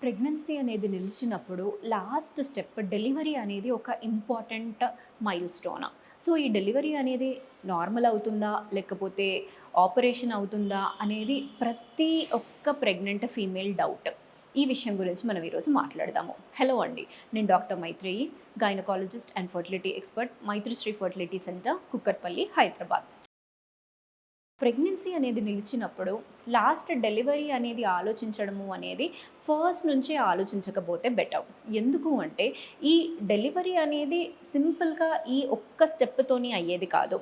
Pregnancy అనేది నిలిచినప్పుడు last step delivery అనేది ఒక ఇంపార్టెంట్ మైల్ స్టోన్. సో, ఈ డెలివరీ అనేది నార్మల్ అవుతుందా? లేకపోతే ఆపరేషన్ అవుతుందా? అనేది ప్రతి ఒక్క ప్రెగ్నెంట్ ఫీమేల్ డౌట్. ఈ విషయం గురించి మనం ఈరోజు మాట్లాడదాము. హలో అండి. నేను doctor Maitreyi, gynaecologist and fertility expert, Maitrisri fertility centre, Kukatpally, Hyderabad. Pregnancy అనేది నిలిచినప్పుడు లాస్ట్ డెలివరీ అనేది ఆలోచించడము అనేది ఫస్ట్ నుంచే ఆలోచించకపోతే బెటర్. ఎందుకు అంటే ఈ డెలివరీ అనేది సింపుల్గా ఈ ఒక్క స్టెప్తోని అయ్యేది కాదు.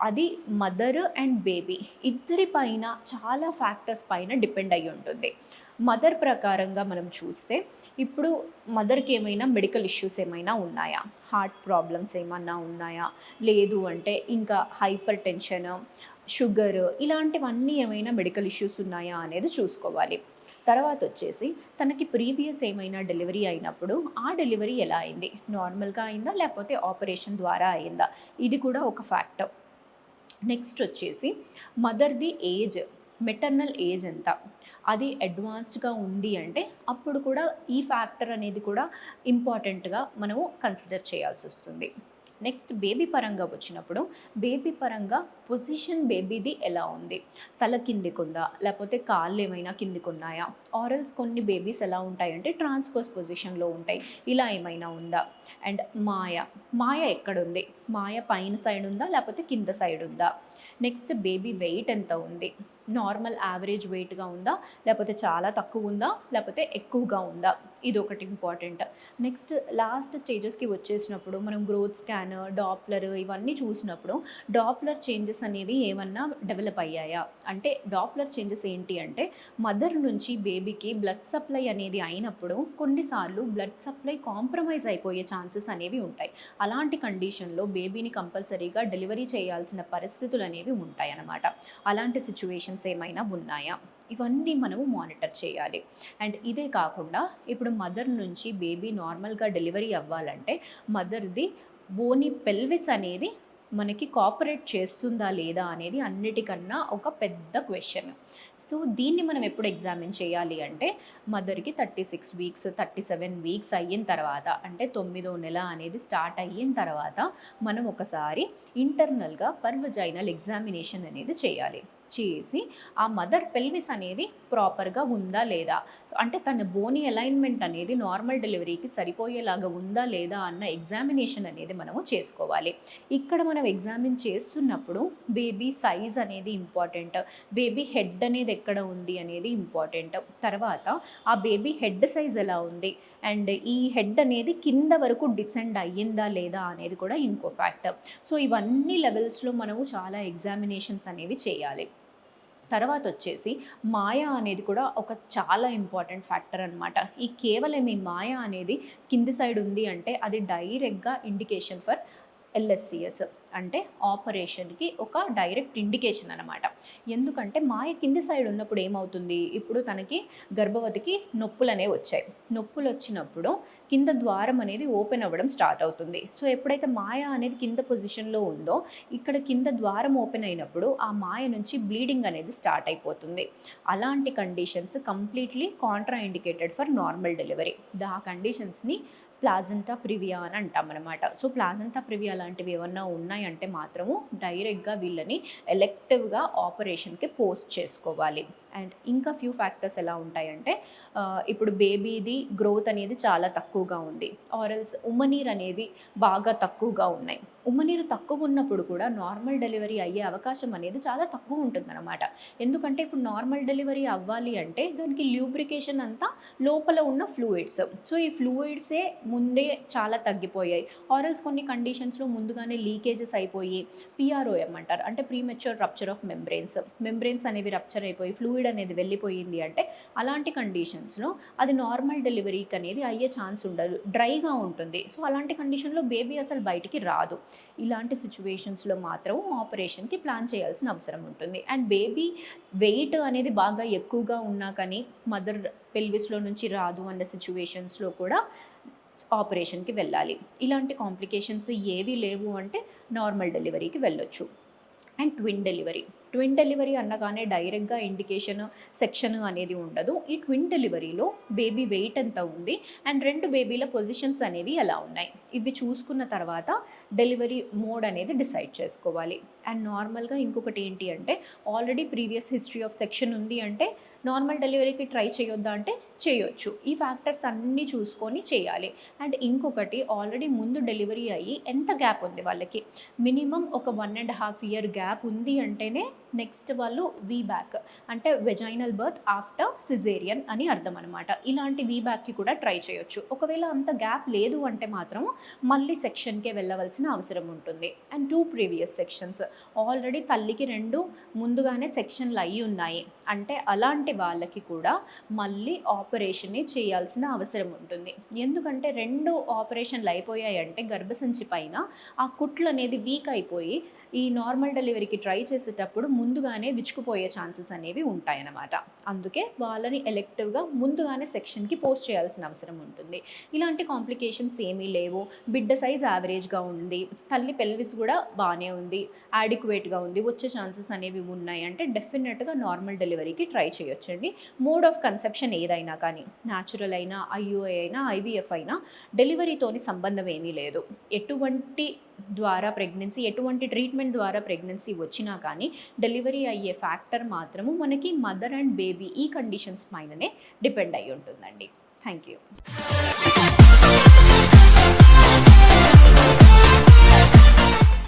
అది మదర్ అండ్ బేబీ ఇద్దరి పైన చాలా ఫ్యాక్టర్స్ పైన డిపెండ్ అయ్యి ఉంటుంది. మదర్ ప్రకారంగా మనం చూస్తే ఇప్పుడు మదర్కి ఏమైనా మెడికల్ ఇష్యూస్ ఏమైనా ఉన్నాయా, హార్ట్ ప్రాబ్లమ్స్ ఏమన్నా ఉన్నాయా, లేదు అంటే ఇంకా హైపర్ టెన్షన్, షుగర్, ఇలాంటివన్నీ ఏమైనా మెడికల్ ఇష్యూస్ ఉన్నాయా అనేది చూసుకోవాలి. తర్వాత వచ్చేసి తనకి ప్రీవియస్ ఏమైనా డెలివరీ అయినప్పుడు ఆ డెలివరీ ఎలా అయింది, నార్మల్గా అయిందా లేకపోతే ఆపరేషన్ ద్వారా అయిందా, ఇది కూడా ఒక ఫ్యాక్టర్. నెక్స్ట్ వచ్చేసి మదర్ది ఏజ్, మెటర్నల్ ఏజ్ ఎంత, అది అడ్వాన్స్డ్గా ఉంది అంటే అప్పుడు కూడా ఈ ఫ్యాక్టర్ అనేది కూడా ఇంపార్టెంట్గా మనము కన్సిడర్ చేయాల్సి వస్తుంది. నెక్స్ట్ బేబీ పరంగా వచ్చినప్పుడు బేబీ పరంగా పొజిషన్ బేబీది ఎలా ఉంది, తల కిందికి ఉందా లేకపోతే కాళ్ళు ఏమైనా కిందికి ఉన్నాయా, ఆరల్స్ కొన్ని బేబీస్ ఎలా ఉంటాయంటే ట్రాన్స్పోజ్ పొజిషన్లో ఉంటాయి, ఇలా ఏమైనా ఉందా. అండ్ మాయ ఎక్కడుంది, మాయ పైన సైడ్ ఉందా లేకపోతే కింద సైడ్ ఉందా. నెక్స్ట్ బేబీ వెయిట్ ఎంత ఉంది, నార్మల్ యావరేజ్ వెయిట్గా ఉందా లేకపోతే చాలా తక్కువ ఉందా లేకపోతే ఎక్కువగా ఉందా, ఇది ఒకటి ఇంపార్టెంట్. నెక్స్ట్ లాస్ట్ స్టేజెస్కి వచ్చేసినప్పుడు మనం గ్రోత్ స్కాన్, డాప్లర్ ఇవన్నీ చూసినప్పుడు డాప్లర్ చేంజెస్ అనేవి ఏమన్నా డెవలప్ అయ్యాయా అంటే డాప్లర్ చేంజెస్ ఏంటి అంటే మదర్ నుంచి బేబీకి బ్లడ్ సప్లై అనేది అయినప్పుడు కొన్నిసార్లు బ్లడ్ సప్లై కాంప్రమైజ్ అయిపోయే ఛాన్సెస్ అనేవి ఉంటాయి. అలాంటి కండిషన్లో బేబీని కంపల్సరీగా డెలివరీ చేయాల్సిన పరిస్థితులు అనేవి ఉంటాయి అన్నమాట. అలాంటి సిచ్యువేషన్స్ ఏమైనా ఉన్నాయా, ఇవన్నీ మనము మానిటర్ చేయాలి. అండ్ ఇదే కాకుండా ఇప్పుడు మదర్ నుంచి బేబీ నార్మల్గా డెలివరీ అవ్వాలంటే మదర్ది బోని పెల్విస్ అనేది మనకి కోఆపరేట్ చేస్తుందా లేదా అనేది అన్నిటికన్నా ఒక పెద్ద క్వశ్చన్. సో దీన్ని మనం ఎప్పుడు ఎగ్జామిన్ చేయాలి అంటే మదర్కి 36 వీక్స్ 37 వీక్స్ అయిన తర్వాత అంటే 9వ నెల అనేది స్టార్ట్ అయిన తర్వాత మనం ఒకసారి ఇంటర్నల్గా పర్వజైనల్ ఎగ్జామినేషన్ అనేది చేయాలి. చేసి ఆ మదర్ పెల్విస్ అనేది ప్రాపర్గా ఉందా లేదా, అంటే తన బోని అలైన్మెంట్ అనేది నార్మల్ డెలివరీకి సరిపోయేలాగా ఉందా లేదా అన్న ఎగ్జామినేషన్ అనేది మనము చేసుకోవాలి. ఇక్కడ మనం ఎగ్జామిన్ చేస్తున్నప్పుడు బేబీ సైజ్ అనేది ఇంపార్టెంట్, బేబీ హెడ్ అనేది ఎక్కడ ఉంది అనేది ఇంపార్టెంట్. తర్వాత ఆ బేబీ హెడ్ సైజ్ ఎలా ఉంది అండ్ ఈ హెడ్ అనేది కింద వరకు డిసెండ్ అయ్యిందా లేదా అనేది కూడా ఇంకో ఫ్యాక్టర్. సో ఇవన్నీ లెవెల్స్లో మనము చాలా ఎగ్జామినేషన్స్ అనేవి చేయాలి. తర్వాత వచ్చేసి మాయ అనేది కూడా ఒక చాలా ఇంపార్టెంట్ ఫ్యాక్టర్ అనమాట. ఈ కేవలం ఈ మాయ అనేది కింది సైడ్ ఉంది అంటే అది డైరెక్ట్గా ఇండికేషన్ ఫర్ ఎల్ఎస్సిఎస్ అంటే ఆపరేషన్కి ఒక డైరెక్ట్ ఇండికేషన్ అనమాట. ఎందుకంటే మాయ కింది సైడ్ ఉన్నప్పుడు ఏమవుతుంది, ఇప్పుడు తనకి గర్భవతికి నొప్పులు అనేవి వచ్చాయి. నొప్పులు వచ్చినప్పుడు కింద ద్వారం అనేది ఓపెన్ అవ్వడం స్టార్ట్ అవుతుంది. సో ఎప్పుడైతే మాయ అనేది కింద పొజిషన్లో ఉందో ఇక్కడ కింద ద్వారం ఓపెన్ అయినప్పుడు ఆ మాయ నుంచి బ్లీడింగ్ అనేది స్టార్ట్ అయిపోతుంది. అలాంటి conditions completely Contra indicated for normal delivery. ఆ కండిషన్స్ని ప్లాజెంటా ప్రివియా అని అంటాం అనమాట. సో ప్లాజెంటా ప్రివియా లాంటివి ఏమన్నా ఉన్నాయంటే మాత్రము డైరెక్ట్గా వీళ్ళని ఎలెక్టివ్గా ఆపరేషన్కి పోస్ట్ చేసుకోవాలి. అండ్ ఇంకా ఫ్యూ ఫ్యాక్టర్స్ ఎలా ఉంటాయంటే ఇప్పుడు బేబీది గ్రోత్ అనేది చాలా తక్కువగా ఉంది, ఆరల్స్ ఉమ్మనీరు అనేవి బాగా తక్కువగా ఉన్నాయి. ఉమ్మనీరు తక్కువ ఉన్నప్పుడు కూడా నార్మల్ డెలివరీ అయ్యే అవకాశం అనేది చాలా తక్కువ ఉంటుందన్నమాట. ఎందుకంటే ఇప్పుడు నార్మల్ డెలివరీ అవ్వాలి అంటే దానికి ల్యూబ్రికేషన్ అంతా లోపల ఉన్న ఫ్లూయిడ్స్. సో ఈ ఫ్లూయిడ్సే ముందే చాలా తగ్గిపోయాయి. ఆరల్స్ కొన్ని కండిషన్స్లో ముందుగానే లీకేజెస్ అయిపోయి పిఆర్ఓఎం అంటారు, అంటే ప్రీమెచ్యూర్ రప్చర్ ఆఫ్ మెంబ్రెయిన్స్ అనేవి రప్చర్ అయిపోయి ఫ్లూయిడ్ అనేది వెళ్ళిపోయింది అంటే అలాంటి కండిషన్స్లో అది నార్మల్ డెలివరీకి అనేది అయ్యే ఛాన్స్ ఉండదు, డ్రైగా ఉంటుంది. సో అలాంటి కండిషన్లో బేబీ అసలు బయటికి రాదు. ఇలాంటి సిచ్యువేషన్స్లో మాత్రం ఆపరేషన్కి ప్లాన్ చేయాల్సిన అవసరం ఉంటుంది. అండ్ బేబీ వెయిట్ అనేది బాగా ఎక్కువగా ఉన్నా కానీ మదర్ పెల్విస్లో నుంచి రాదు అన్న సిచ్యువేషన్స్లో కూడా ఆపరేషన్కి వెళ్ళాలి. ఇలాంటి కాంప్లికేషన్స్ ఏవీ లేవు అంటే నార్మల్ డెలివరీకి వెళ్ళొచ్చు. అండ్ ట్విన్ ట్విన్ డెలివరీ అన్నగానే డైరెక్ట్గా ఇండికేషన్ సెక్షన్ అనేది ఉండదు. ఈ ట్విన్ డెలివరీలో బేబీ వెయిట్ ఎంత ఉంది అండ్ 2 బేబీల పొజిషన్స్ అనేవి ఎలా ఉన్నాయి, ఇవి చూసుకున్న తర్వాత డెలివరీ మోడ్ అనేది డిసైడ్ చేసుకోవాలి. అండ్ నార్మల్గా ఇంకొకటి ఏంటి అంటే, already previous history of section ఉంది అంటే నార్మల్ డెలివరీకి ట్రై చేయొద్దా అంటే చేయొచ్చు. ఈ ఫ్యాక్టర్స్ అన్నీ చూసుకొని చేయాలి. అండ్ ఇంకొకటి, ఆల్రెడీ ముందు డెలివరీ అయ్యి ఎంత గ్యాప్ ఉంది వాళ్ళకి, మినిమం ఒక 1.5 ఇయర్ గ్యాప్ ఉంది అంటేనే నెక్స్ట్ వాళ్ళు వీబ్యాక్ అంటే వెజైనల్ బర్త్ ఆఫ్టర్ సిజేరియన్ అని అర్థం అనమాట. ఇలాంటి వీబ్యాక్కి కూడా ట్రై చేయొచ్చు. ఒకవేళ అంత గ్యాప్ లేదు అంటే మాత్రం మళ్ళీ సెక్షన్కే వెళ్ళవలసిన అవసరం ఉంటుంది. అండ్ 2 ప్రీవియస్ సెక్షన్స్, ఆల్రెడీ తల్లికి 2 ముందుగానే సెక్షన్లు అయ్యి ఉన్నాయి అంటే అలాంటి వాళ్ళకి కూడా మళ్ళీ ఆపరేషన్ని చేయాల్సిన అవసరం ఉంటుంది. ఎందుకంటే 2 ఆపరేషన్లు అయిపోయాయంటే గర్భసంచి పైన ఆ కుట్లు అనేది వీక్ అయిపోయి ఈ నార్మల్ డెలివరీకి ట్రై చేసేటప్పుడు ముందుగానే విచ్చుకుపోయే ఛాన్సెస్ అనేవి ఉంటాయన్నమాట. అందుకే వాళ్ళని ఎలెక్టివ్గా ముందుగానే సెక్షన్కి పోస్ట్ చేయాల్సిన అవసరం ఉంటుంది. ఇలాంటి కాంప్లికేషన్స్ ఏమీ లేవు. బిడ్డ సైజ్ యావరేజ్గా ఉంది, తల్లి పెల్విస్ కూడా బాగానే ఉంది, యాడిక్వేట్గా ఉంది, వచ్చే ఛాన్సెస్ అనేవి ఉన్నాయి అంటే డెఫినెట్గా నార్మల్ డెలివరీకి ట్రై చేయొచ్చండి. మోడ్ ఆఫ్ కన్సెప్షన్ ఏదైనా కానీ, న్యాచురల్ అయినా, ఐయుఐ అయినా, ఐవీఎఫ్ అయినా డెలివరీతోని సంబంధం ఏమీ లేదు. ఎటువంటి ట్రీట్మెంట్ ద్వారా ప్రెగ్నెన్సీ వచ్చినా కానీ డెలివరీ అయ్యే ఫ్యాక్టర్ మాత్రము మనకి మదర్ అండ్ బేబీ ఈ కండిషన్స్ పైననే డిపెండ్ అయి ఉంటుందండి. Thank you.